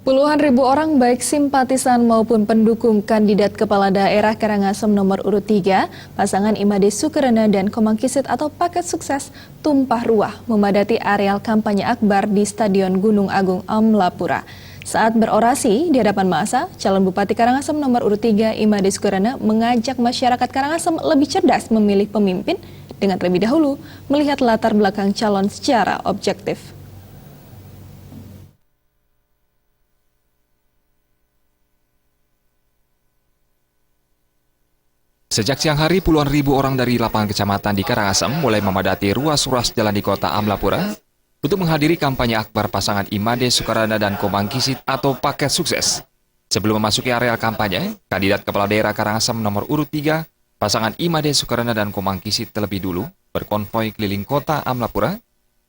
Puluhan ribu orang baik simpatisan maupun pendukung kandidat kepala daerah Karangasem nomor urut 3, pasangan Imade Sukerana dan Komang Kisit atau Paket Sukses tumpah ruah memadati areal kampanye akbar di Stadion Gunung Agung Amlapura. Saat berorasi di hadapan massa, calon Bupati Karangasem nomor urut 3 Imade Sukerana mengajak masyarakat Karangasem lebih cerdas memilih pemimpin dengan terlebih dahulu melihat latar belakang calon secara objektif. Sejak siang hari, puluhan ribu orang dari 8 kecamatan di Karangasem mulai memadati ruas-ruas jalan di kota Amlapura untuk menghadiri kampanye akbar pasangan Imade Sukerana dan Komang Kisit atau Paket Sukses. Sebelum memasuki areal kampanye, kandidat kepala daerah Karangasem nomor urut 3, pasangan Imade Sukerana dan Komang Kisit terlebih dulu berkonvoi keliling kota Amlapura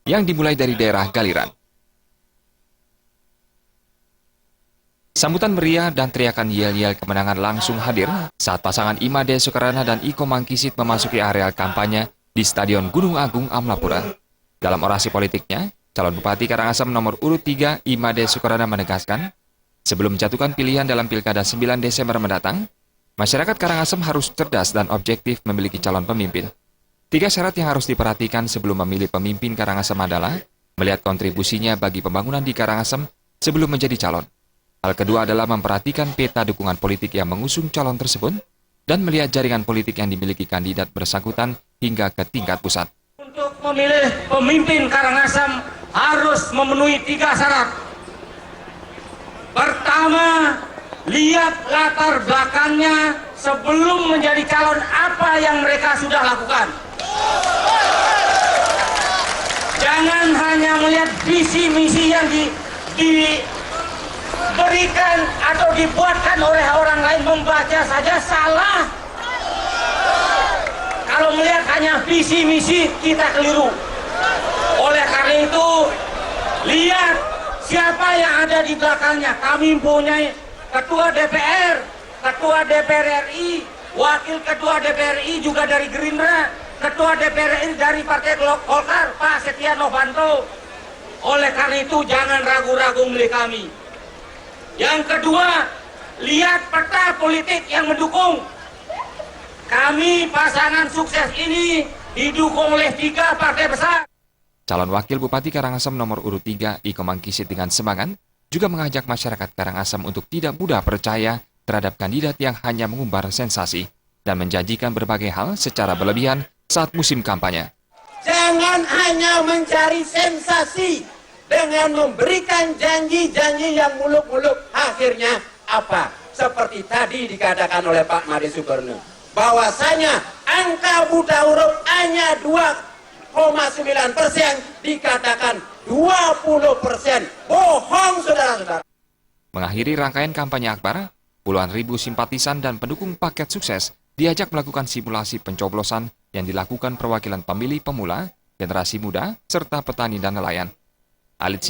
yang dimulai dari daerah Galiran. Sambutan meriah dan teriakan yel-yel kemenangan langsung hadir saat pasangan Imade Sukerana dan Komang Kisit memasuki areal kampanye di Stadion Gunung Agung Amlapura. Dalam orasi politiknya, calon Bupati Karangasem nomor urut 3 Imade Sukerana menegaskan, sebelum menjatuhkan pilihan dalam Pilkada 9 Desember mendatang, masyarakat Karangasem harus cerdas dan objektif memiliki calon pemimpin. 3 syarat yang harus diperhatikan sebelum memilih pemimpin Karangasem adalah melihat kontribusinya bagi pembangunan di Karangasem sebelum menjadi calon. Hal kedua adalah memperhatikan peta dukungan politik yang mengusung calon tersebut dan melihat jaringan politik yang dimiliki kandidat bersangkutan hingga ke tingkat pusat. Untuk memilih pemimpin Karangasem harus memenuhi 3 syarat. Pertama, lihat latar belakangnya sebelum menjadi calon apa yang mereka sudah lakukan. Jangan hanya melihat visi misi yang diberikan atau dibuatkan oleh orang lain, membaca saja salah. Kalau melihat hanya visi misi, kita keliru. Oleh karena itu, lihat siapa yang ada di belakangnya. Kami mempunyai ketua DPR, ketua DPR RI, wakil ketua DPR RI juga dari Gerindra, ketua DPR RI dari Partai Golkar, Pak Setia Novanto. Oleh karena itu, jangan ragu-ragu memilih kami. Yang kedua, lihat peta politik yang mendukung. Kami pasangan sukses ini didukung oleh 3 partai besar. Calon Wakil Bupati Karangasem nomor urut 3 Komang Kisit dengan semangat juga mengajak masyarakat Karangasem untuk tidak mudah percaya terhadap kandidat yang hanya mengumbar sensasi dan menjanjikan berbagai hal secara berlebihan saat musim kampanye. Jangan hanya mencari sensasi dengan memberikan janji-janji yang muluk-muluk. Akhirnya apa? Seperti tadi dikatakan oleh Pak Imade Sukerana, bahwasanya angka buta huruf hanya 2,9%, dikatakan 20%. Bohong, saudara-saudara. Mengakhiri rangkaian kampanye akbar, puluhan ribu simpatisan dan pendukung Paket Sukses diajak melakukan simulasi pencoblosan yang dilakukan perwakilan pemilih pemula, generasi muda, serta petani dan nelayan. Alit